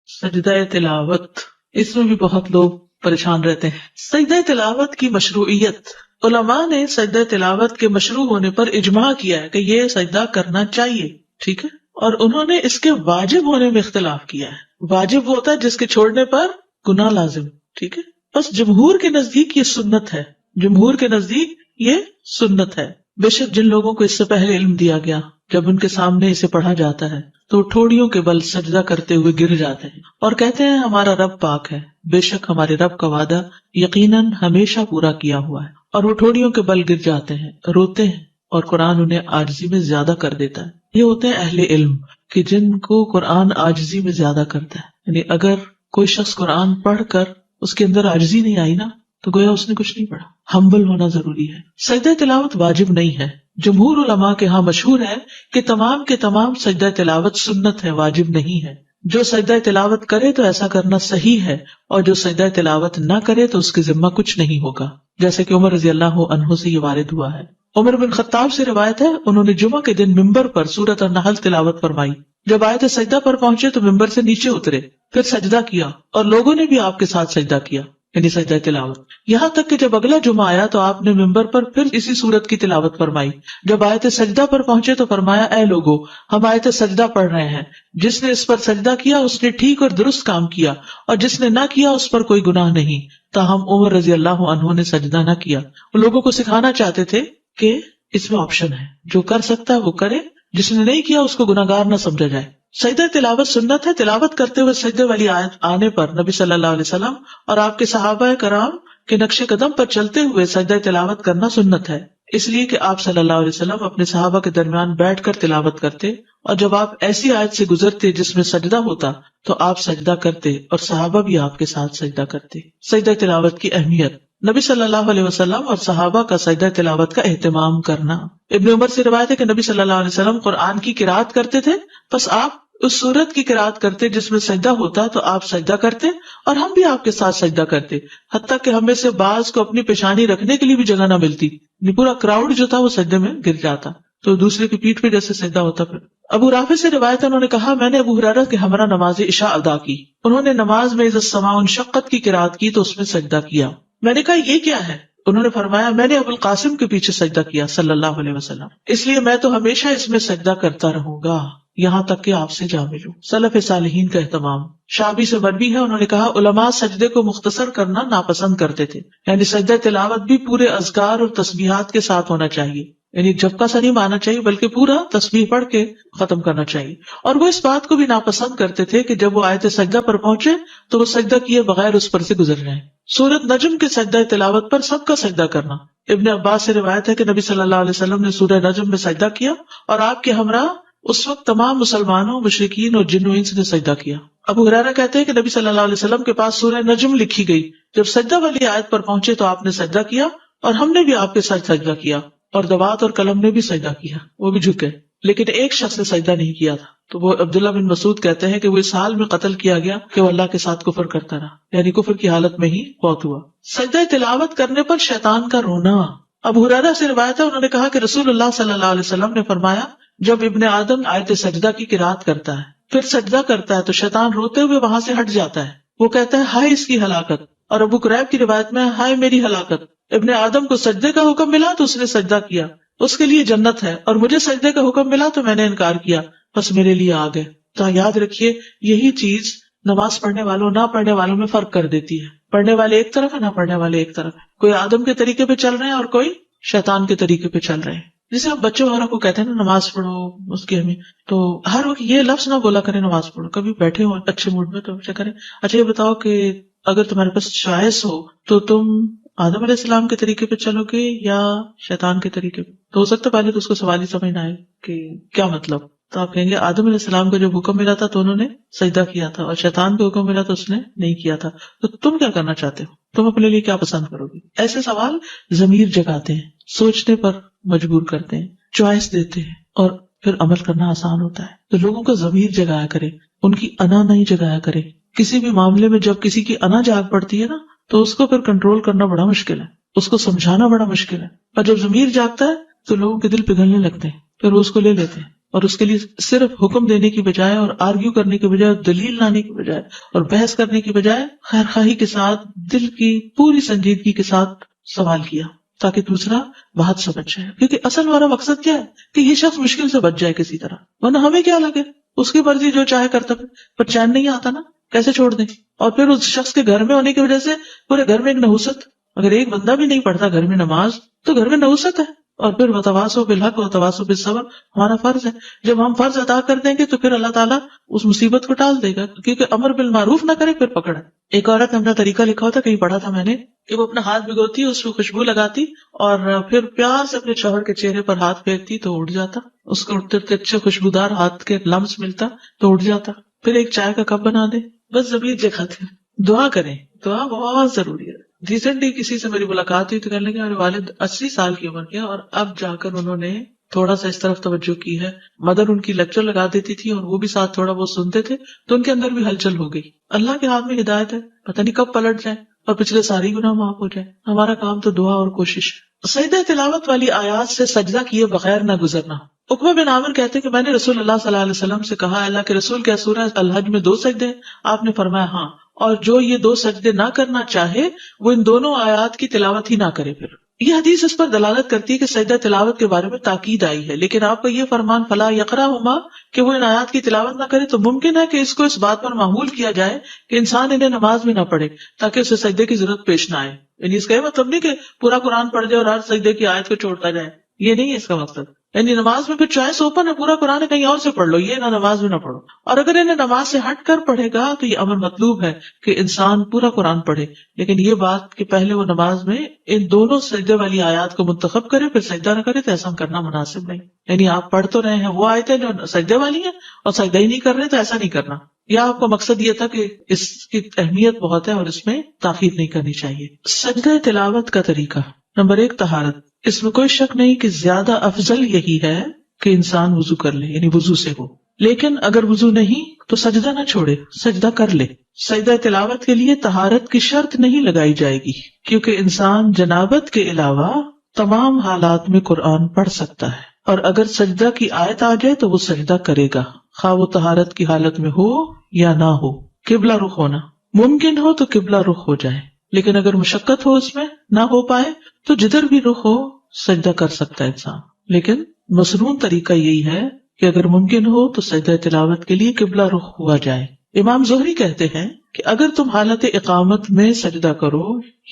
سجدہ تلاوت، اس میں بھی بہت لوگ پریشان رہتے ہیں۔ سجدہ تلاوت کی مشروعیت، علماء نے سجدہ تلاوت کے مشروع ہونے پر اجماع کیا ہے کہ یہ سجدہ کرنا چاہیے، ٹھیک ہے، اور انہوں نے اس کے واجب ہونے میں اختلاف کیا ہے۔ واجب ہوتا ہے جس کے چھوڑنے پر گناہ لازم، ٹھیک ہے، بس جمہور کے نزدیک یہ سنت ہے، جمہور کے نزدیک یہ سنت ہے۔ بے شک جن لوگوں کو اس سے پہلے علم دیا گیا، جب ان کے سامنے اسے پڑھا جاتا ہے تو ٹھوڑیوں کے بل سجدہ کرتے ہوئے گر جاتے ہیں اور کہتے ہیں ہمارا رب پاک ہے، بے شک ہمارے رب کا وعدہ یقیناً ہمیشہ پورا کیا ہوا ہے، اور وہ ٹھوڑیوں کے بل گر جاتے ہیں، روتے ہیں، اور قرآن انہیں عاجزی میں زیادہ کر دیتا ہے۔ یہ ہوتے ہیں اہل علم کہ جن کو قرآن عاجزی میں زیادہ کرتا ہے، یعنی اگر کوئی شخص قرآن پڑھ کر اس کے اندر عاجزی نہیں آئی نا تو گویا اس نے کچھ نہیں پڑھا۔ ہمبل ہونا ضروری ہے۔ سجدہ تلاوت واجب نہیں ہے، جمہور علماء کے ہاں مشہور ہے کہ تمام کے تمام سجدہ تلاوت سنت ہے، واجب نہیں ہے۔ جو سجدہ تلاوت کرے تو ایسا کرنا صحیح ہے، اور جو سجدہ تلاوت نہ کرے تو اس کے ذمہ کچھ نہیں ہوگا، جیسے کہ عمر رضی اللہ عنہ سے یہ وارد ہوا ہے۔ عمر بن خطاب سے روایت ہے، انہوں نے جمعہ کے دن ممبر پر سورۃ النحل تلاوت فرمائی، جب آیت سجدہ پر پہنچے تو ممبر سے نیچے اترے، پھر سجدہ کیا، اور لوگوں نے بھی آپ کے ساتھ سجدہ کیا، یعنی سجدہ تلاوت، یہاں تک کہ جب اگلا جمعہ آیا تو آپ نے ممبر پر پھر اسی سورت کی تلاوت فرمائی۔ جب آیت سجدہ پر پہنچے تو فرمایا، اے لوگو، ہم آیت سجدہ پڑھ رہے ہیں، جس نے اس پر سجدہ کیا اس نے ٹھیک اور درست کام کیا، اور جس نے نہ کیا اس پر کوئی گناہ نہیں۔ تاہم عمر رضی اللہ عنہ نے سجدہ نہ کیا۔ وہ لوگوں کو سکھانا چاہتے تھے کہ اس میں آپشن ہے، جو کر سکتا ہے وہ کرے، جس نے نہیں کیا اس کو گناہگار نہ سمجھا جائے۔ سجدہ تلاوت سنت ہے۔ تلاوت کرتے ہوئے سجدے والی آیت آنے پر نبی صلی اللہ علیہ وسلم اور آپ کے صحابہ کرام کے نقش قدم پر چلتے ہوئے سجدہ تلاوت کرنا سنت ہے، اس لیے کہ آپ صلی اللہ علیہ وسلم اپنے صحابہ کے درمیان بیٹھ کر تلاوت کرتے، اور جب آپ ایسی آیت سے گزرتے جس میں سجدہ ہوتا تو آپ سجدہ کرتے اور صحابہ بھی آپ کے ساتھ سجدہ کرتے۔ سجدہ تلاوت کی اہمیت، نبی صلی اللہ علیہ وسلم اور صحابہ کا سجدہ تلاوت کا اہتمام کرنا۔ ابن عمر سے روایت ہے کہ نبی صلی اللہ علیہ وسلم قرآن کی قرات کرتے تھے، بس آپ اس سورت کی قرات کرتے جس میں سجدہ ہوتا تو آپ سجدہ کرتے اور ہم بھی آپ کے ساتھ سجدہ کرتے، حتیٰ کہ ہمیں سے بعض کو اپنی پیشانی رکھنے کے لیے بھی جگہ نہ ملتی، پورا کراؤڈ جو تھا وہ سجدے میں گر جاتا تو دوسرے کی پیٹھ پہ جیسے سجدہ ہوتا۔ پھر ابو رافع سے روایت ہے، انہوں نے کہا میں نے ابو ہریرہ کے ہمراہ نماز عشاء ادا کی، انہوں نے نماز میں اذا السماء انشقت کی قرات کی تو اس میں سجدہ کیا۔ میں نے کہا یہ کیا ہے؟ انہوں نے فرمایا میں نے ابو القاسم کے پیچھے سجدہ کیا صلی اللہ علیہ وسلم، اس لیے میں تو ہمیشہ اس میں سجدہ کرتا رہوں گا یہاں تک کہ آپ سے جا ملوں۔ سلف صالحین کا اہتمام۔ شعبی سے مروی ہے، انہوں نے کہا علماء سجدے کو مختصر کرنا ناپسند کرتے تھے، یعنی سجدہ تلاوت بھی پورے اذکار اور تسبیحات کے ساتھ ہونا چاہیے، یعنی جھپکا سا نہیں مارنا چاہیے بلکہ پورا تسبیح پڑھ کے ختم کرنا چاہیے۔ اور وہ اس بات کو بھی ناپسند کرتے تھے کہ جب وہ آیت سجدہ پر پہنچے تو وہ سجدہ کیے بغیر اس پر سے گزر جائیں۔ سورۃ نجم کے سجدہ تلاوت پر سب کا سجدہ کرنا۔ ابن عباس سے روایت ہے کہ نبی صلی اللہ علیہ وسلم نے سورہ نجم میں سجدہ کیا اور آپ کے ہمراہ اس وقت تمام مسلمانوں، مشرکین اور جن و انس نے سجدہ کیا۔ ابو ہریرہ کہتے ہیں کہ نبی صلی اللہ علیہ وسلم کے پاس سورہ نجم لکھی گئی، جب سجدہ والی آیت پر پہنچے تو آپ نے سجدہ کیا اور ہم نے بھی آپ کے ساتھ سجدہ کیا، اور دوات اور قلم نے بھی سجدہ کیا، وہ بھی جھکے، لیکن ایک شخص نے سجدہ نہیں کیا تھا، تو وہ عبداللہ بن مسعود کہتے ہیں کہ وہ اس حال میں قتل کیا گیا کہ وہ اللہ کے ساتھ کفر کرتا رہا، یعنی کفر کی حالت میں ہی فوت ہوا۔ سجدہ تلاوت کرنے پر شیطان کا رونا۔ ابو ہریرہ سے روایت ہے، انہوں نے کہا کہ رسول اللہ صلی اللہ علیہ وسلم نے فرمایا جب ابن آدم آیت سجدہ کی قرات کرتا ہے پھر سجدہ کرتا ہے تو شیطان روتے ہوئے وہاں سے ہٹ جاتا ہے، وہ کہتا ہے ہائے اس کی ہلاکت، اور ابو قریب کی روایت میں ہائے میری ہلاکت، ابن آدم کو سجدے کا حکم ملا تو اس نے سجدہ کیا، اس کے لیے جنت ہے، اور مجھے سجدے کا حکم ملا تو میں نے انکار کیا، بس میرے لیے آ گئے۔ تو یاد رکھیے یہی چیز نماز پڑھنے والوں نہ پڑھنے والوں میں فرق کر دیتی ہے، پڑھنے والے ایک طرف ہے، نہ پڑھنے والے ایک طرف ہے، کوئی آدم کے طریقے پہ چل رہے ہیں اور کوئی شیطان کے طریقے پہ چل رہے ہیں۔ جسے آپ بچوں وغیرہ کو کہتے ہیں نا نماز پڑھو، اس کی ہمیں تو ہر وقت یہ لفظ نہ بولا کریں نماز پڑھو، کبھی بیٹھے ہو اچھے موڈ میں تو کریں اچھا یہ بتاؤ کہ اگر تمہارے پاس چوائس ہو تو تم آدم علیہ السلام کے طریقے پہ چلو گے یا شیطان کے طریقے پہ؟ تو ہو سکتا ہے پہلے تو اس کو سوال ہی سمجھ نہ آئے کہ کیا مطلب، تو آپ کہیں گے آدم علیہ السلام کا جب حکم ملا تھا تو انہوں نے سجدہ کیا تھا، اور شیطان کا حکم ملا تو اس نے نہیں کیا تھا، تو تم کیا کرنا چاہتے ہو، تم اپنے لیے کیا پسند کرو گے؟ ایسے سوال ضمیر جگاتے ہیں، سوچنے پر مجبور کرتے ہیں، چوائس دیتے ہیں، اور پھر عمل کرنا آسان ہوتا ہے۔ تو لوگوں کا ضمیر جگایا کرے، ان کی انا نہیں جگایا کرے۔ کسی بھی معاملے میں جب کسی کی انا جاگ پڑتی ہے نا تو اس کو پھر کنٹرول کرنا بڑا مشکل ہے، اس کو سمجھانا بڑا مشکل ہے، اور جب ضمیر جاگتا ہے تو لوگوں کے دل پگھلنے لگتے ہیں، پھر وہ اس کو لے لیتے ہیں اور اس کے لیے صرف حکم دینے کی بجائے اور آرگیو کرنے کی بجائے اور دلیل لانے کی بجائے اور بحث کرنے کی بجائے خیر خواہی کے ساتھ دل کی پوری سنجیدگی کے ساتھ سوال کیا تاکہ دوسرا بات سمجھ جائے. کیونکہ اصل ہمارا مقصد کیا ہے کہ یہ شخص مشکل سے بچ جائے کسی طرح, ورنہ ہمیں کیا لگے اس کی مرضی جو چاہے کرتا ہے, پر چین نہیں آتا نا, کیسے چھوڑ دیں. اور پھر اس شخص کے گھر میں ہونے کی وجہ سے پورے گھر میں ایک نحوست, اگر ایک بندہ بھی نہیں پڑھتا گھر میں نماز تو گھر میں نحوست ہے. اور پھر وتواصوا بالحق وتواصوا بالصبر ہمارا فرض ہے. جب ہم فرض ادا کر دیں گے تو پھر اللہ تعالیٰ اس مصیبت کو ٹال دے گا, کیونکہ امر بالمعروف نہ کرے پھر پکڑ ہے. ایک عورت نے اپنا طریقہ لکھا ہوتا, کہیں پڑھا تھا میں نے, کہ وہ اپنا ہاتھ بھگوتی, اس کو خوشبو لگاتی اور پھر پیار سے اپنے شوہر کے چہرے پر ہاتھ پھیرتی تو اٹھ جاتا, اس کو اٹھتے اٹھتے اچھے خوشبودار ہاتھ کے لمس ملتا تو اٹھ جاتا. پھر ایک چائے کا کپ بنا دے, بس زمین جگاتے. دعا کریں, دعا بہت ضروری ہے. ریسنٹلی کسی سے میری ملاقات ہوئی تو کہنے لگے میرے والد 80 سال کی عمر کے, اور اب جا کر انہوں نے تھوڑا سا اس طرف توجہ کی ہے. مدر ان کی لیکچر لگا دیتی تھی اور وہ بھی ساتھ تھوڑا بہت سنتے تھے, تو ان کے اندر بھی ہلچل ہو گئی. اللہ کے ہاتھ میں ہدایت ہے, پتہ نہیں کب پلٹ جائے اور پچھلے ساری گناہ معاف ہو جائے. ہمارا کام تو دعا اور کوشش. سجدہ تلاوت والی آیات سے سجدہ کیے بغیر نہ گزرنا. عقبہ بن عامر کہتے کہ میں نے رسول اللہ صلی اللہ علیہ وسلم سے کہا, اللہ کے رسول کیا سورہ الحج میں 2 سجدے ہیں؟ آپ نے فرمایا ہاں, اور جو یہ 2 سجدے نہ کرنا چاہے وہ ان دونوں آیات کی تلاوت ہی نہ کرے. پھر یہ حدیث اس پر دلالت کرتی ہے کہ سجدہ تلاوت کے بارے میں تاکید آئی ہے, لیکن آپ کا یہ فرمان فلا یقرأہما کہ وہ ان آیات کی تلاوت نہ کرے, تو ممکن ہے کہ اس کو اس بات پر معمول کیا جائے کہ انسان انہیں نماز میں نہ پڑھے تاکہ اسے سجدے کی ضرورت پیش نہ آئے. یعنی اس کا یہ مطلب نہیں کہ پورا قرآن پڑھ جائے اور ہر سجدے کی آیت کو چھوڑتا جائے, یہ نہیں ہے اس کا مقصد. یعنی نماز میں پھر چوائس اوپن ہے, پورا قرآن کہیں اور سے پڑھ لو, یہ نہ نماز میں نہ پڑھو. اور اگر انہیں نماز سے ہٹ کر پڑھے گا تو یہ امر مطلوب ہے کہ انسان پورا قرآن پڑھے, لیکن یہ بات کہ پہلے وہ نماز میں ان دونوں سجدے والی آیات کو منتخب کرے پھر سجدہ نہ کرے, تو ایسا کرنا مناسب نہیں. یعنی آپ پڑھ تو رہے ہیں وہ آیتیں جو سجدے والی ہیں اور سجدہ ہی نہیں کر رہے, تو ایسا نہیں کرنا. یا آپ کا مقصد یہ تھا کہ اس کی اہمیت بہت ہے اور اس میں تاخیر نہیں کرنی چاہیے. سجدہ تلاوت کا طریقہ. نمبر 1 طہارت. اس میں کوئی شک نہیں کہ زیادہ افضل یہی ہے کہ انسان وضو کر لے, یعنی وضو سے ہو. لیکن اگر وضو نہیں تو سجدہ نہ چھوڑے, سجدہ کر لے. سجدہ تلاوت کے لیے طہارت کی شرط نہیں لگائی جائے گی, کیونکہ انسان جنابت کے علاوہ تمام حالات میں قرآن پڑھ سکتا ہے, اور اگر سجدہ کی آیت آ جائے تو وہ سجدہ کرے گا, خواہ وہ طہارت کی حالت میں ہو یا نہ ہو. قبلہ رخ ہونا ممکن ہو تو قبلہ رخ ہو جائے, لیکن اگر مشقت ہو اس میں نہ ہو پائے تو جدھر بھی رخ ہو سجدہ کر سکتا ہے انسان. لیکن مسنون طریقہ یہی ہے کہ اگر ممکن ہو تو سجدہ تلاوت کے لیے قبلہ رخ ہوا جائے. امام زہری کہتے ہیں کہ اگر تم حالت اقامت میں سجدہ کرو,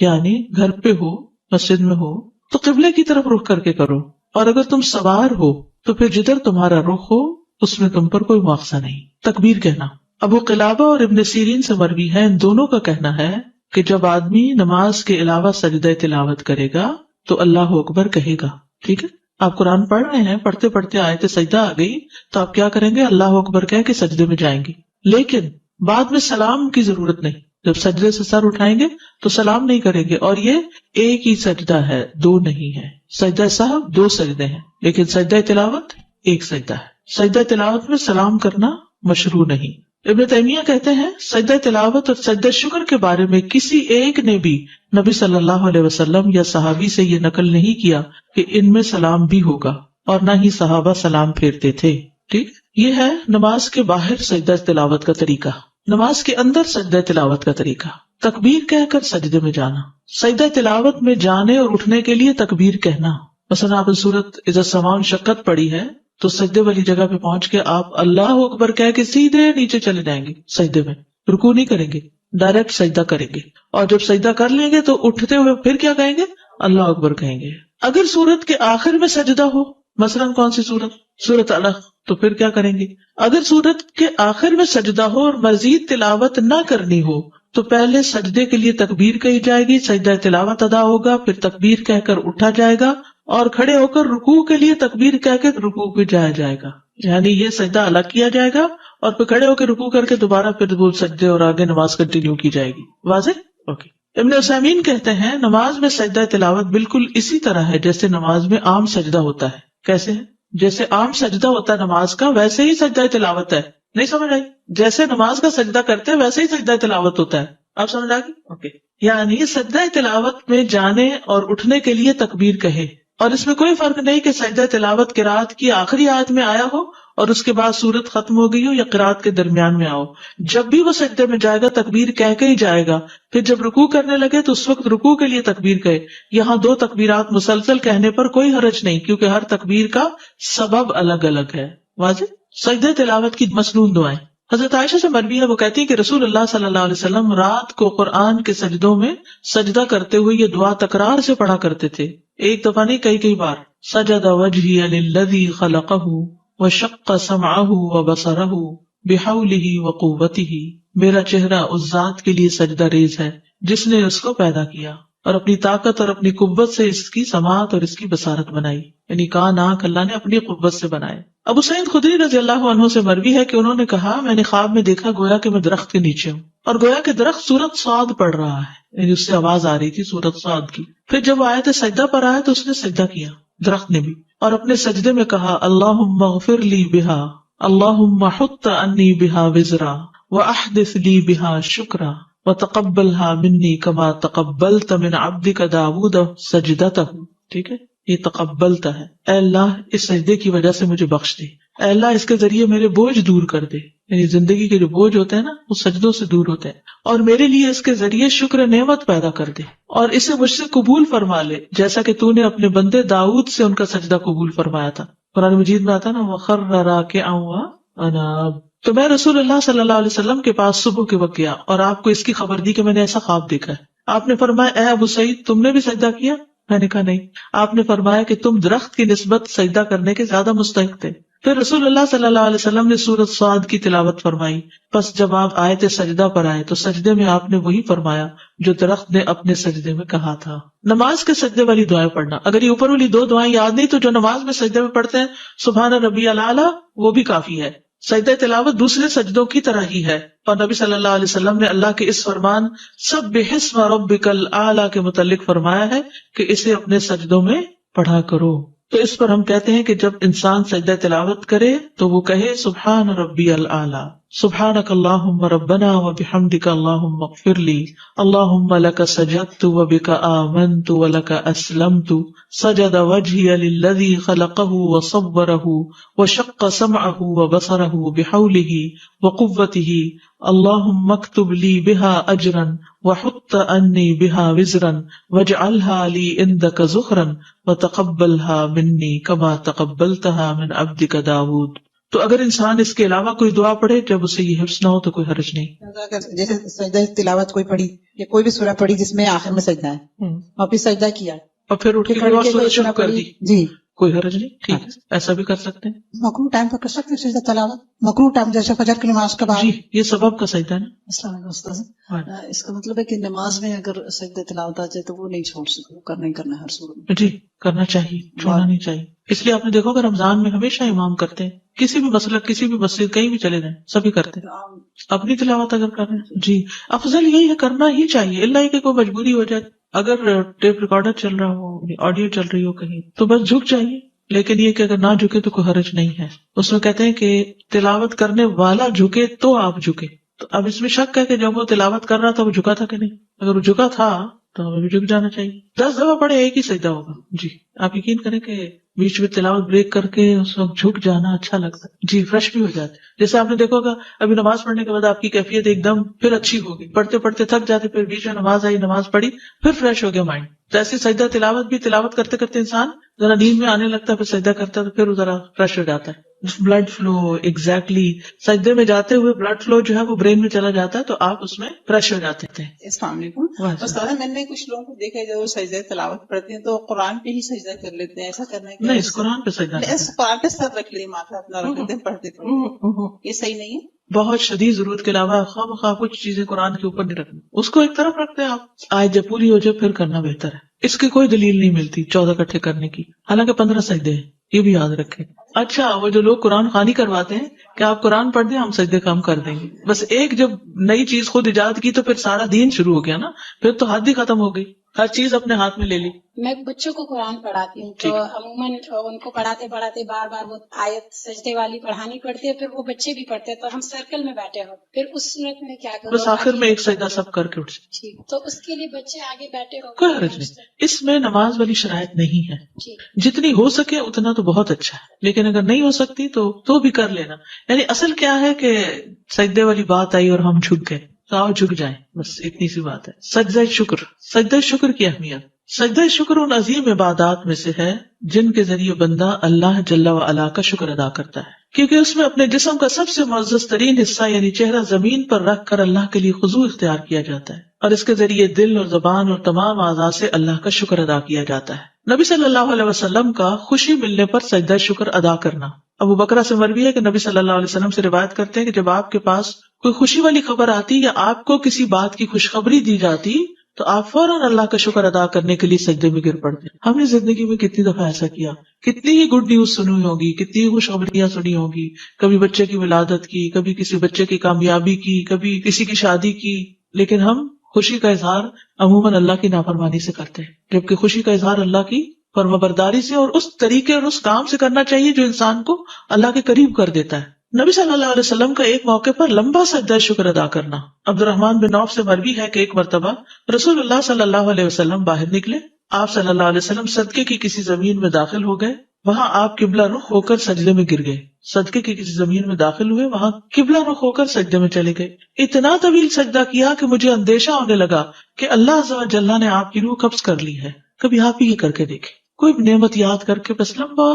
یعنی گھر پہ ہو, مسجد میں ہو, تو قبلے کی طرف رخ کر کے کرو, اور اگر تم سوار ہو تو پھر جدھر تمہارا رخ ہو اس میں تم پر کوئی مواخذہ نہیں. تکبیر کہنا. ابو قلابہ اور ابن سیرین سے مروی ہے, ان دونوں کا کہنا ہے کہ جب آدمی نماز کے علاوہ سجدہ تلاوت کرے گا تو اللہ اکبر کہے گا. ٹھیک ہے, آپ قرآن پڑھ رہے ہیں, پڑھتے پڑھتے آیت سجدہ آ گئی تو آپ کیا کریں گے, اللہ اکبر کہہ کے سجدے میں جائیں گے. لیکن بعد میں سلام کی ضرورت نہیں. جب سجدے سے سر اٹھائیں گے تو سلام نہیں کریں گے, اور یہ ایک ہی سجدہ ہے, 2 نہیں ہے. سجدہ سہو 2 سجدے ہیں, لیکن سجدہ تلاوت 1 سجدہ ہے. سجدہ تلاوت میں سلام کرنا مشروع نہیں. ابن تیمیہ کہتے ہیں سجدہ تلاوت اور سجدہ شکر کے بارے میں کسی ایک نے بھی نبی صلی اللہ علیہ وسلم یا صحابی سے یہ نقل نہیں کیا کہ ان میں سلام بھی ہوگا, اور نہ ہی صحابہ سلام پھیرتے تھے. ٹھیک, یہ ہے نماز کے باہر سجدہ تلاوت کا طریقہ. نماز کے اندر سجدہ تلاوت کا طریقہ. تکبیر کہہ کر سجدے میں جانا. سجدہ تلاوت میں جانے اور اٹھنے کے لیے تکبیر کہنا. مثلا آپ سورت اذا السماء انشقت پڑھی ہے تو سجدے والی جگہ پہ پہنچ کے آپ اللہ اکبر کہہ کے سیدھے نیچے چلے جائیں گے. سجدے میں رکوع نہیں کریں گے, ڈائریکٹ سجدہ کریں گے, اور جب سجدہ کر لیں گے تو اٹھتے ہوئے پھر کیا کہیں گے, اللہ اکبر کہیں گے. اگر سورت کے آخر میں سجدہ ہو, مثلا کون سی سورت, سورت علق, تو پھر کیا کریں گے. اگر سورت کے آخر میں سجدہ ہو اور مزید تلاوت نہ کرنی ہو تو پہلے سجدے کے لیے تکبیر کہی جائے گی, سجدہ تلاوت ادا ہوگا, پھر تکبیر کہہ کر اٹھا جائے گا, اور کھڑے ہو کر رکوع کے لیے تکبیر کہہ کے رکوع پہ جایا جائے گا. یعنی یہ سجدہ الگ کیا جائے گا اور پھر کھڑے ہو کے رکوع کر کے دوبارہ پھر وہ سجدے اور آگے نماز کنٹینیو کی جائے گی. واضح؟ اوکے. ابن عثیمین کہتے ہیں نماز میں سجدہ تلاوت بالکل اسی طرح ہے جیسے نماز میں عام سجدہ ہوتا ہے. کیسے ہے؟ جیسے عام سجدہ ہوتا ہے نماز کا, ویسے ہی سجدہ تلاوت ہے. نہیں سمجھ آئی؟ جیسے نماز کا سجدہ کرتے ہیں ویسے ہی سجدہ تلاوت ہوتا ہے. آپ سمجھ آ گئی؟ اوکے. یعنی سجدہ تلاوت میں جانے اور اٹھنے کے لیے تکبیر کہے, اور اس میں کوئی فرق نہیں کہ سجدہ تلاوت قرات کی آخری آیت میں آیا ہو اور اس کے بعد سورت ختم ہو گئی ہو یا قرات کے درمیان میں آؤ، جب بھی وہ سجدے میں جائے گا تکبیر کہہ کے ہی جائے گا. پھر جب رکوع کرنے لگے تو اس وقت رکوع کے لیے تکبیر کہے. یہاں 2 تکبیرات مسلسل کہنے پر کوئی حرج نہیں، کیونکہ ہر تکبیر کا سبب الگ الگ ہے. واضح. سجدہ تلاوت کی مسنون دعائیں. حضرت عائشہ سے مروی ہے، وہ کہتی ہے کہ رسول اللہ صلی اللہ علیہ وسلم رات کو قرآن کے سجدوں میں سجدہ کرتے ہوئے یہ دعا تکرار سے پڑھا کرتے تھے، ایک دفعہ نہیں کئی بار. سجد وجہی للذی خلقہ وشق سمعہ وبصرہ بحولہ وقوتہ، میرا چہرہ اس ذات کے لیے سجدہ ریز ہے جس نے اس کو پیدا کیا اور اپنی طاقت اور اپنی قوت سے اس کی سماعت اور اس کی بصارت بنائی. یعنی کان آنکھ اللہ نے اپنی قوت سے بنائے. ابو سعید خدری رضی اللہ عنہ سے مروی ہے کہ انہوں نے کہا میں نے خواب میں دیکھا گویا کہ میں درخت کے نیچے ہوں اور گویا کہ درخت سورۃ صاد پڑھ رہا ہے، یعنی اس سے آواز آ رہی تھی سورۃ صاد کی. پھر جب وہ آیت سجدہ پر آیا تو اس نے سجدہ کیا، درخت نے بھی، اور اپنے سجدے میں کہا اللہم اغفر لی بہا، اللہم حط انی بہا وزرا واحدث لی بہا شکرا وتقبلها منی کما تقبلت من عبدک داود سجدتہ. ٹھیک ہے، یہ تقبلتا ہے، اے اللہ اس سجدے کی وجہ سے مجھے بخش دے، اے اللہ اس کے ذریعے میرے بوجھ دور کر دے، یعنی زندگی کے جو بوجھ ہوتے ہیں نا وہ سجدوں سے دور ہوتے ہیں، اور میرے لیے اس کے ذریعے شکر نعمت پیدا کر دے اور اسے مجھ سے قبول فرما لے جیسا کہ تو نے اپنے بندے داؤد سے ان کا سجدہ قبول فرمایا تھا. قرآن مجید میں آتا نا وَخَرَّ رَاكِعًا وَأَنَابَ. تو میں رسول اللہ صلی اللہ علیہ وسلم کے پاس صبح کے وقت گیا اور آپ کو اس کی خبر دی کہ میں نے ایسا خواب دیکھا ہے. آپ نے فرمایا اے ابو سعید تم نے بھی سجدہ کیا؟ میں نے کہا نہیں. آپ نے فرمایا کہ تم درخت کی نسبت سجدہ کرنے کے زیادہ مستحق تھے. پھر رسول اللہ صلی اللہ علیہ وسلم نے سورۃ صاد کی تلاوت فرمائی. پس جب آپ آیت سجدہ پر آئے تو سجدے میں آپ نے وہی فرمایا جو درخت نے اپنے سجدے میں کہا تھا. نماز کے سجدے والی دعائیں پڑھنا، اگر یہ اوپر والی 2 دعائیں یاد نہیں تو جو نماز میں سجدے میں پڑھتے ہیں سبحان ربی الاعلی وہ بھی کافی ہے. سجدہ تلاوت دوسرے سجدوں کی طرح ہی ہے، اور نبی صلی اللہ علیہ وسلم نے اللہ کے اس فرمان سبح اسم ربک الاعلی کے متعلق فرمایا ہے کہ اسے اپنے سجدوں میں پڑھا کرو. تو اس پر ہم کہتے ہیں کہ جب انسان سجدہ تلاوت کرے تو وہ کہے سبحان ربی الاعلی، سبحانک اللہم ربنا وبحمدک اللہم اغفر لی، اللہم لک سجدت وبک آمنت ولک اسلمت، سجد وجہی للذی خلقہ وصورہ وشق سمعہ وبصرہ بحولہ وقوتہ، اللہم اکتب لی بہا اجرا وحط انی بہا وزرا واجعلها لی عندک ذخرا وتقبلها منی کما تقبلتها من عبدک داود. تو اگر انسان اس کے علاوہ کوئی دعا پڑھے جب اسے یہ حفظ نہ ہو تو کوئی حرج نہیں. جیسے سجدہ تلاوت کوئی پڑھی یا کوئی بھی سورہ پڑھی جس میں آخر میں سجدہ ہے اور پھر سجدہ کیا اور پھر اٹھ کے سورہ شروع کر دی، جی کوئی حرج نہیں، ٹھیک ہے، ایسا بھی کر سکتے ہیں. مکروہ ٹائم پر کر سکتے ہیں سجدہ تلاوت، مکروہ ٹائم جیسے فجر کی نماز کے بعد. جی یہ سبب کا سجدہ ہے نا. السلام علیکم استاذ، اس کا مطلب ہے کہ نماز میں اگر سجدہ تلاوت آ جائے تو وہ نہیں چھوڑ سکتے، وہ کرنا ہی کرنا ہے ہر صورت میں. جی کرنا چاہیے، چھوڑنا نہیں چاہیے. اس لیے آپ نے دیکھا کہ رمضان میں ہمیشہ امام کرتے ہیں، کسی بھی مسلک کسی بھی مسجد کہیں بھی چلے جائیں سبھی کرتے ہیں اپنی تلاوت اگر کر رہے ہیں. جی افضل یہی ہے، کرنا ہی چاہیے، اللہ کہ کوئی مجبوری ہو جائے. اگر ٹیپ ریکارڈر چل رہا ہو، آڈیو چل رہی ہو کہیں تو بس جھک جائیے، لیکن یہ کہ اگر نہ جھکے تو کوئی حرج نہیں ہے. اس میں کہتے ہیں کہ تلاوت کرنے والا جھکے تو آپ جھکے. تو اب اس میں شک ہے کہ جب وہ تلاوت کر رہا تھا وہ جھکا تھا کہ نہیں. اگر وہ جھکا تھا تو ہمیں بھی جھک جانا چاہیے. 10 دفعہ پڑھے ایک ہی سجدہ ہوگا. جی آپ یقین کریں کہ بیچ میں تلاوت بریک کر کے اس وقت جھک جانا اچھا لگتا ہے. جی فریش بھی ہو جاتے. جیسے آپ نے دیکھا ہوگا ابھی نماز پڑھنے کے بعد آپ کی کیفیت ایک دم پھر اچھی ہوگی، پڑھتے پڑھتے تھک جاتے، پھر بیچ میں نماز آئی، نماز پڑھی، پھر فریش ہو گیا مائنڈ. تو ایسی سجدہ تلاوت بھی تلاوت کرتے کرتے انسان ذرا نیند میں آنے لگتا ہے، پھر سجدہ کرتا ہے تو پھر ذرا فریش ہو جاتا ہے. بلڈ فلو ایگزیکٹلی سجدے میں جاتے ہوئے بلڈ فلو جو ہے وہ برین میں چلا جاتا ہے تو آپ اس میں فریش ہو جاتے تھے. السلام علیکم استاد، میں نے کچھ لوگوں کو دیکھا ہے جو سجدہ تلاوت پڑھتے ہیں تو قرآن پہ ہی سجدہ کر لیتے ہیں، ایسا کرنا ہے نہیں، اس قرآن پہ سجدہ قرآن پہ سر رکھ لیے، ماتھا اپنا رکھ لیتے ہیں پڑھتے پڑھتے، یہ صحیح نہیں ہے. بہت شدید ضرورت کے علاوہ خواہ مخواہ کچھ چیزیں قرآن کے اوپر نہیں رکھنی، اس کو ایک طرف رکھتے ہیں آپ. آیت جب پوری ہو جائے پھر کرنا بہتر ہے. اس کی کوئی دلیل نہیں ملتی 14 اکٹھے کرنے کی، حالانکہ 15 سجدے ہیں، یہ بھی یاد رکھیں. اچھا وہ جو لوگ قرآن خوانی کرواتے ہیں کہ آپ قرآن پڑھ دیں ہم سجدے کم کر دیں گے، بس ایک جب نئی چیز خود ایجاد کی تو پھر سارا دین شروع ہو گیا نا، پھر تو حد ہی ختم ہو گئی. ہر چیز اپنے ہاتھ میں لے لی. میں بچوں کو قرآن پڑھاتی ہوں تو عموماً ان کو پڑھاتے پڑھاتے بار بار وہ آیت سجدے والی پڑھانی پڑتی ہے، پھر وہ بچے بھی پڑھتے ہیں تو ہم سرکل میں بیٹھے ہو، پھر اس صورت میں کیا کروں؟ بس آخر میں ایک سجدہ سب کر کے اٹھ جائے. ٹھیک، تو اس کے لیے بچے آگے بیٹھے ہو کوئی حرج نہیں، اس میں نماز والی شرائط نہیں ہے. ٹھیک، جتنی ہو سکے اتنا تو بہت اچھا ہے، لیکن اگر نہیں ہو سکتی تو بھی کر لینا. یعنی اصل کیا ہے کہ سجدے والی بات آئی اور ہم جھک گئے تو آؤ جھک جائیں، بس اتنی سی بات ہے. سجدہ شکر، سجدہ شکر کی اہمیت. سجدہ شکر ان عظیم عبادات میں سے ہے جن کے ذریعے بندہ اللہ جل و علا کا شکر ادا کرتا ہے، کیونکہ اس میں اپنے جسم کا سب سے معزز ترین حصہ یعنی چہرہ زمین پر رکھ کر اللہ کے لیے خضوع اختیار کیا جاتا ہے، اور اس کے ذریعے دل اور زبان اور تمام اعضاء سے اللہ کا شکر ادا کیا جاتا ہے. نبی صلی اللہ علیہ وسلم کا خوشی ملنے پر سجدہ شکر ادا کرنا. ابو بکرہ سے مروی ہے کہ نبی صلی اللہ علیہ وسلم سے روایت کرتے ہیں کہ جب آپ کے پاس کوئی خوشی والی خبر آتی یا آپ کو کسی بات کی خوشخبری دی جاتی تو آپ فوراً اللہ کا شکر ادا کرنے کے لیے سجدے میں گر پڑتے. ہم نے زندگی میں کتنی دفعہ ایسا کیا، کتنی ہی گڈ نیوز سنی ہوگی، کتنی خوشخبریاں سنی ہوگی، کبھی بچے کی ولادت کی، کبھی کسی بچے کی کامیابی کی، کبھی کسی کی شادی کی، لیکن ہم خوشی کا اظہار عموماً اللہ کی نافرمانی سے کرتے ہیں، جبکہ خوشی کا اظہار اللہ کی فرمانبرداری سے اور اس طریقے اور اس کام سے کرنا چاہیے جو انسان کو اللہ کے قریب کر دیتا ہے. نبی صلی اللہ علیہ وسلم کا ایک موقع پر لمبا سجدہ شکر ادا کرنا. عبد الرحمن بن عوف سے مروی ہے کہ ایک مرتبہ رسول اللہ صلی اللہ علیہ وسلم باہر نکلے. آپ صلی اللہ علیہ وسلم صدقے کی کسی زمین میں داخل ہو گئے، وہاں آپ قبلہ رخ ہو کر سجدے میں گر گئے. صدقے کی کسی زمین میں داخل ہوئے، وہاں قبلہ رخ ہو کر سجدے میں چلے گئے. اتنا طویل سجدہ کیا کہ مجھے اندیشہ ہونے لگا کہ اللہ عز و جل نے آپ کی روح قبض کر لی ہے. کبھی آپ ہی یہ کر کے دیکھیں، کوئی نعمت یاد کر کے بس لمبا،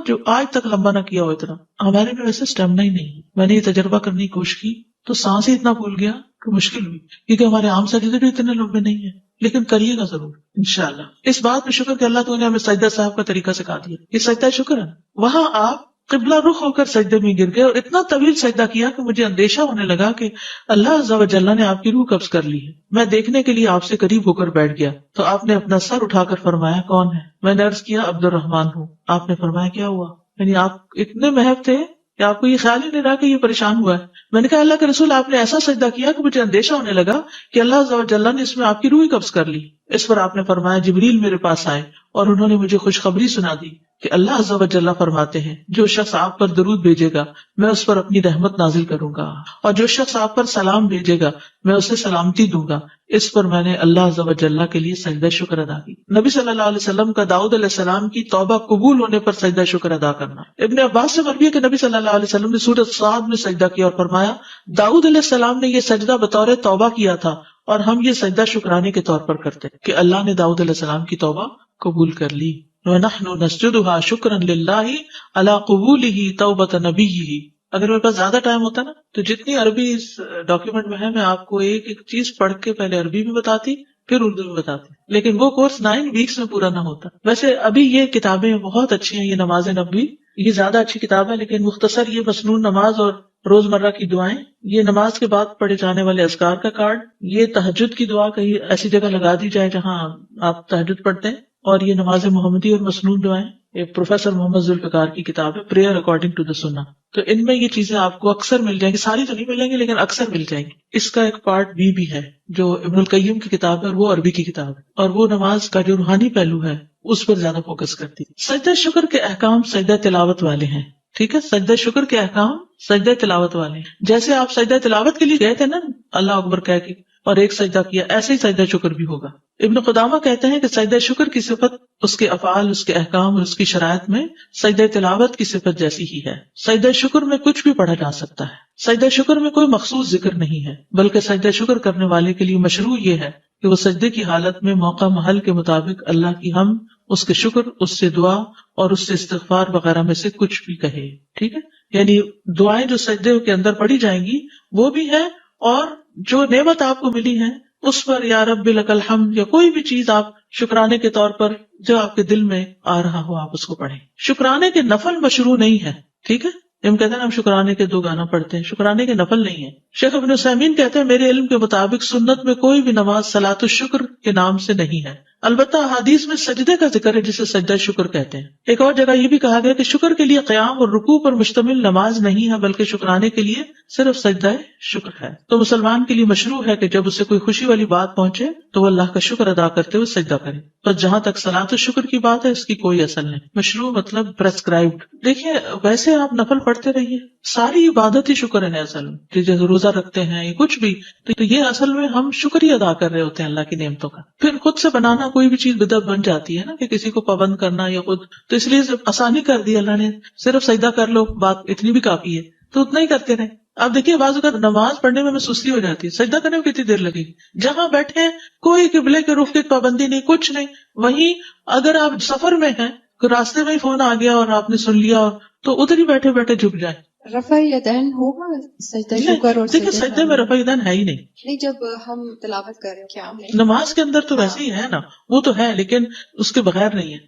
جو آج تک لمبا نہ کیا ہو اتنا. ہمارے میں ویسے اسٹیمنا ہی نہیں. میں نے یہ تجربہ کرنے کی کوشش کی تو سانس ہی اتنا بھول گیا کہ مشکل ہوئی، کیونکہ ہمارے عام سجدے بھی اتنے لمبے نہیں ہیں. لیکن کریے گا ضرور انشاءاللہ. اس بات میں شکر کہ اللہ تعالیٰ نے ہمیں سجدہ صاحب کا طریقہ سکھا دیا، یہ سجدہ شکر ہے. وہاں آپ قبلہ رخ ہو کر سجدے میں گر گئے اور اتنا طویل سجدہ کیا کہ مجھے اندیشہ ہونے لگا کہ اللہ عز و جل نے آپ کی روح قبض کر لی ہے. میں دیکھنے کے لیے آپ سے قریب ہو کر بیٹھ گیا تو آپ نے اپنا سر اٹھا کر فرمایا کون ہے؟ میں نے عرض کیا عبد الرحمن ہوں. آپ نے فرمایا کیا ہوا؟ یعنی آپ اتنے محب تھے کہ آپ کو یہ خیال ہی نہیں رہا کہ یہ پریشان ہوا ہے. میں نے کہا اللہ کے رسول آپ نے ایسا سجدہ کیا کہ مجھے اندیشہ ہونے لگا کہ اللہ عز و جل نے اس میں آپ کی روح قبض کر لی. اس پر آپ نے فرمایا جبریل میرے پاس آئے اور انہوں نے مجھے خوشخبری سنا دی کہ اللہ عز و جل فرماتے ہیں جو شخص آپ پر درود بھیجے گا میں اس پر اپنی رحمت نازل کروں گا، اور جو شخص آپ پر سلام بھیجے گا میں اسے سلامتی دوں گا. اس پر میں نے اللہ عز و جل کے لیے سجدہ شکر ادا کی. نبی صلی اللہ علیہ وسلم کا داؤد علیہ السلام کی توبہ قبول ہونے پر سجدہ شکر ادا کرنا. ابن عباس سے مروی ہے کہ نبی صلی اللہ علیہ وسلم نے سورۃ صاد میں سجدہ کیا اور فرمایا داؤد علیہ السلام نے یہ سجدہ بطور توبہ کیا تھا اور ہم یہ سجدہ شکرانے کے طور پر کرتے کہ اللہ نے داؤد علیہ السلام کی توبہ قبول کر لی. وَنَحْنُ نَسْجُدُهَا شُكْرًا لِلَّهِ عَلَىٰ قُبُولِهِ تَوْبَةَ نَبِيِّهِ. اگر میرے پاس زیادہ ٹائم ہوتا نا تو جتنی عربی اس ڈاکیومنٹ میں ہے میں آپ کو ایک ایک چیز پڑھ کے پہلے عربی میں بتاتی پھر اردو میں بتاتی، لیکن وہ کورس 9 ویکس میں پورا نہ ہوتا. ویسے ابھی یہ کتابیں بہت اچھی ہیں، یہ نماز نبوی یہ زیادہ اچھی کتاب ہے، لیکن مختصر یہ مسنون نماز اور روزمرہ کی دعائیں، یہ نماز کے بعد پڑھے جانے والے اذکار کا کارڈ، یہ تہجد کی دعا کہیں ایسی جگہ لگا دی جائے جہاں آپ تہجد پڑھتے ہیں، اور یہ نماز محمدی اور مسنون دعائیں. یہ پروفیسر محمد ذوالفقار کی کتاب ہے پریئر اکارڈنگ ٹو دا سنہ. تو ان میں یہ چیزیں آپ کو اکثر مل جائیں گی، ساری تو نہیں ملیں گی لیکن اکثر مل جائیں گی. اس کا ایک پارٹ بھی ہے جو ابن القیم کی کتاب ہے اور وہ عربی کی کتاب ہے، اور وہ نماز کا جو روحانی پہلو ہے اس پر زیادہ فوکس کرتی ہے. سجدہ شکر کے احکام سجدہ تلاوت والے ہیں. ٹھیک ہے، سجدہ شکر کے احکام سجدہ تلاوت والے ہیں. جیسے آپ سجدہ تلاوت کے لیے گئے تھے نا اللہ اکبر کہہ کے اور ایک سجدہ کیا، ایسے ہی سجدہ شکر بھی ہوگا. ابن قدامہ کہتے ہیں کہ سجدہ شکر کی صفت اس کے افعال، اس کے احکام اور اس کی شرائط میں سجدہ تلاوت کی صفت جیسی ہی ہے. سجدہ شکر میں کچھ بھی پڑھا جا سکتا ہے. سجدہ شکر میں کوئی مخصوص ذکر نہیں ہے، بلکہ سجدہ شکر کرنے والے کے لیے مشروع یہ ہے کہ وہ سجدے کی حالت میں موقع محل کے مطابق اللہ کی حمد، اس کے شکر، اس سے دعا اور اس سے استغفار وغیرہ میں سے کچھ بھی کہے. ٹھیک ہے، یعنی دعائیں جو سجدے کے اندر پڑھی جائیں گی وہ بھی ہے، اور جو نعمت آپ کو ملی ہے اس پر یا رب لک الحمد یا کوئی بھی چیز آپ شکرانے کے طور پر جو آپ کے دل میں آ رہا ہو آپ اس کو پڑھیں. شکرانے کے نفل مشروع نہیں ہے. ٹھیک ہے، ہم کہتے ہیں ہم شکرانے کے 2 گانا پڑھتے ہیں، شکرانے کے نفل نہیں ہے. شیخ ابن عثیمین کہتے ہیں میرے علم کے مطابق سنت میں کوئی بھی نماز صلاۃ الشکر کے نام سے نہیں ہے، البتہ حدیث میں سجدے کا ذکر ہے جسے سجدہ شکر کہتے ہیں. ایک اور جگہ یہ بھی کہا گیا کہ شکر کے لیے قیام اور رکوع پر مشتمل نماز نہیں ہے بلکہ شکرانے کے لیے صرف سجدہ شکر ہے. تو مسلمان کے لیے مشروع ہے کہ جب اسے کوئی خوشی والی بات پہنچے تو وہ اللہ کا شکر ادا کرتے ہوئے سجدہ کرے. بس جہاں تک صلاۃ الشکر کی بات ہے اس کی کوئی اصل نہیں. مشروع مطلب پرسکرائبڈ. دیکھیے ویسے آپ نفل پڑھتے رہیے، ساری عبادت ہی شکر ہے اصل میں. جیسے روزہ رکھتے ہیں یا کچھ بھی، تو یہ اصل میں ہم شکر ہی ادا کر رہے ہوتے ہیں اللہ کی نعمتوں کا. پھر خود سے بنانا کوئی بھی چیز بدعت بن جاتی ہے نا، کہ کسی کو پابند کرنا یا خود، تو اس لیے آسانی کر دی اللہ نے، صرف سجدہ کر لو، بات اتنی بھی کافی ہے، تو اتنا ہی کرتے رہے. آپ دیکھیے بعض اوقات نماز پڑھنے میں سستی ہو جاتی ہے، سجدہ کرنے میں کتنی دیر لگے گی. جہاں بیٹھے ہیں کوئی قبلے کے رخ کی پابندی نہیں، کچھ نہیں. وہیں اگر آپ سفر میں ہیں، راستے میں ہی فون آ گیا اور آپ نے سن لیا، تو ادھر ہی بیٹھے بیٹھے جھک جائیں. رفع یدین ہوگا سجدہ شکر اور دیکھیے سجدے میں رفع یدین ہے ہی نہیں. نہیں، جب ہم تلاوت کر رہے ہیں کیا نماز کے اندر تو ویسے ہی ہے نا، وہ تو ہے لیکن اس کے بغیر نہیں ہے.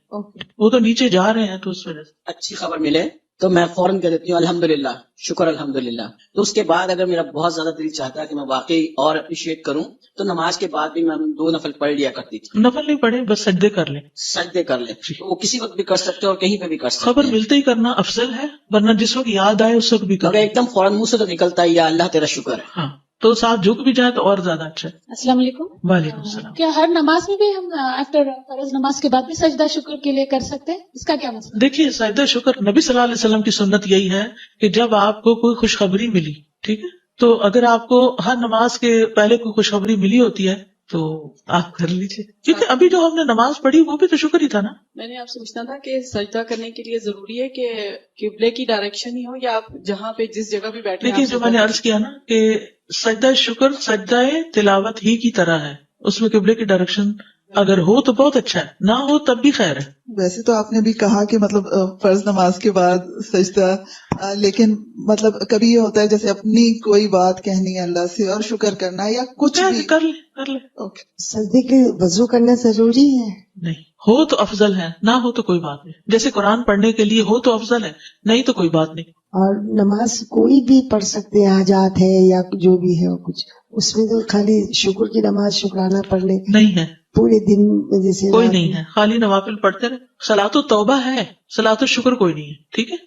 وہ تو نیچے جا رہے ہیں تو اس وجہ سے. اچھی خبر ملے تو میں فوراً کہہ دیتی ہوں الحمدللہ، شکر الحمدللہ. تو اس کے بعد اگر میرا بہت زیادہ دل چاہتا ہے کہ میں واقعی اور اپریشیٹ کروں تو نماز کے بعد بھی میں 2 نفل پڑھ لیا کرتی تھی. نفل نہیں پڑھے، بس سجدے کر لیں. سجدے کر لیں، وہ کسی وقت بھی کر سکتے ہیں اور کہیں پہ بھی کر سکتے خبر ہیں. ملتے ہی کرنا افضل ہے، ورنہ جس وقت یاد آئے اس وقت بھی مگر کریں. ایک دم فوراً منہ سے تو نکلتا ہے یا اللہ تیرا شکر ہے. ہاں تو ساتھ جھک بھی جائے تو اور زیادہ اچھا ہے. السلام علیکم. وعلیکم السلام. کیا ہر نماز میں بھی ہم آفٹر فرض نماز کے بعد بھی سجدہ شکر کے لیے کر سکتے ہیں؟ اس کا کیا مطلب؟ دیکھیے سجدہ شکر نبی صلی اللہ علیہ وسلم کی سنت یہی ہے کہ جب آپ کو کوئی خوشخبری ملی، ٹھیک ہے، تو اگر آپ کو ہر نماز کے پہلے کوئی خوشخبری ملی ہوتی ہے تو آپ کر لیجیے، کیونکہ ابھی جو ہم نے نماز پڑھی وہ بھی تو شکر ہی تھا نا. میں نے آپ سے پوچھنا تھا کہ سجدہ کرنے کے لیے ضروری ہے کہ قبلے کی ڈائریکشن ہی ہو یا آپ جہاں پہ جس جگہ بھی بیٹھے ہیں. دیکھیے جو میں نے عرض کیا نا کہ سجدہ شکر سجدہ تلاوت ہی کی طرح ہے، اس میں قبلے کی ڈائریکشن اگر ہو تو بہت اچھا ہے، نہ ہو تب بھی خیر ہے. ویسے تو آپ نے بھی کہا کہ مطلب فرض نماز کے بعد سجدہ، لیکن مطلب کبھی یہ ہوتا ہے جیسے اپنی کوئی بات کہنی ہے اللہ سے اور شکر کرنا ہے یا کچھ بھی کر لے. سجدے کے لیے وضو کرنا ضروری ہے؟ نہیں، ہو تو افضل ہے، نہ ہو تو کوئی بات نہیں. جیسے قرآن پڑھنے کے لیے ہو تو افضل ہے، نہیں تو کوئی بات نہیں. اور نماز کوئی بھی پڑھ سکتے ہیں، حاجات ہے یا جو بھی ہے کچھ، اس میں تو خالی شکر کی نماز شکرانہ پڑھ لے نہیں ہے، پورے دن جیسے کوئی نہیں ہے، خالی نوافل پڑھتے رہے. صلاۃ التوبہ ہے، صلاۃ الشکر کوئی نہیں ہے. ٹھیک ہے،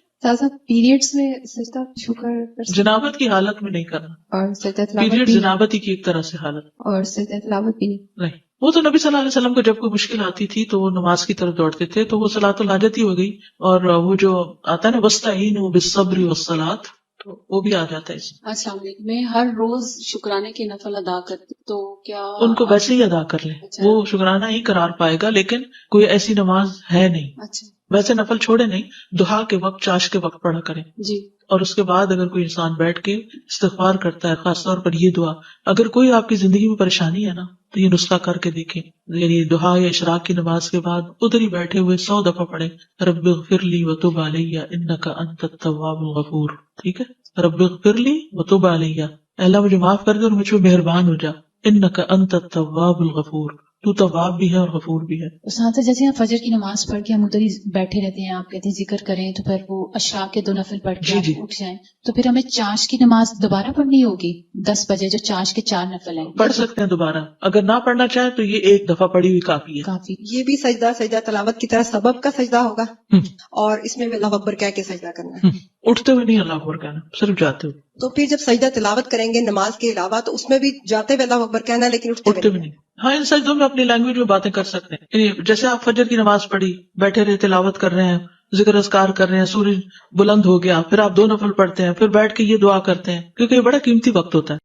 پیریڈز میں سجدہ شکر جنابت کی حالت میں نہیں کرنا، اور سجدہ تلاوت پیریڈ بھی، جنابت ہی کی ایک طرح سے حالت. اور سجدہ تلاوت بھی نہیں، وہ تو نبی صلی اللہ علیہ وسلم کو جب کوئی مشکل آتی تھی تو وہ نماز کی طرف دوڑتے تھے، تو وہ صلاۃ الحاجت ہی ہو گئی. اور وہ جو آتا ہے نا وَاسْتَعِینُوا بِالصَّبْرِ وَالصَّلَاةِ، تو وہ بھی آ جاتا ہے اس میں. السلام علیکم. میں ہر روز شکرانے کے نفل ادا کرتی تو کیا ان کو ویسے ہی ادا کر لیں، اچھا. وہ شکرانہ ہی قرار پائے گا، لیکن کوئی ایسی نماز ہے نہیں. اچھا ویسے نفل چھوڑے نہیں، دہا کے وقت چاش کے وقت پڑھا کریں. جی. اور اس کے بعد اگر کوئی انسان بیٹھ کے استغفار کرتا ہے، خاص طور پر یہ دعا، اگر کوئی آپ کی زندگی میں پریشانی ہے نا تو یہ نسخہ کر کے دیکھیں. یعنی دعا یا اشراق کی نماز کے بعد ادھر ہی بیٹھے ہوئے 100 دفعہ پڑھیں رب اغفر لی وتب علی انک انت التواب الغفور. ٹھیک ہے، رب اغفر لی وتب علی، اللہ مجھے معاف کر دے اور مجھ پہ مہربان ہو جا. انک انت التواب الغفور، تو تواب بھی ہے اور غفور بھی ہے. ساتھ جیسے آپ فجر کی نماز پڑھ کے ہم ادھر ہی بیٹھے رہتے ہیں، آپ کہتے ہیں ذکر کریں، تو پھر وہ اشراق کے 2 نفل پڑھ کے جی. آپ اٹھ جائیں، تو پھر ہمیں چاش کی نماز دوبارہ پڑھنی ہوگی 10 بجے جو چاش کے 4 نفل ہیں؟ پڑھ سکتے ہیں دوبارہ، اگر نہ پڑھنا چاہے تو یہ ایک دفعہ پڑھی ہوئی کافی ہے. کافی. یہ بھی سجدہ تلاوت کی طرح سبب کا سجدہ ہوگا، اور اس میں بھی اللہ اکبر کہہ کے سجدہ کرنا ہے. اٹھتے ہوئے نہیں اللہ اکبر کہنا، صرف جاتے ہوئے. تو پھر جب سجدہ تلاوت کریں گے نماز کے علاوہ تو اس میں بھی جاتے ہوئے اللہ اکبر کہنا ہے، لیکن اٹھتے ہوئے نہیں. ہاں ان سجدوں میں اپنی لینگویج میں باتیں کر سکتے ہیں. یعنی جیسے آپ فجر کی نماز پڑھی، بیٹھے رہے تلاوت کر رہے ہیں، ذکر اذکار کر رہے ہیں، سورج بلند ہو گیا، پھر آپ 2 نفل پڑھتے ہیں، پھر بیٹھ کے یہ دعا کرتے ہیں، کیونکہ یہ بڑا قیمتی وقت ہوتا ہے.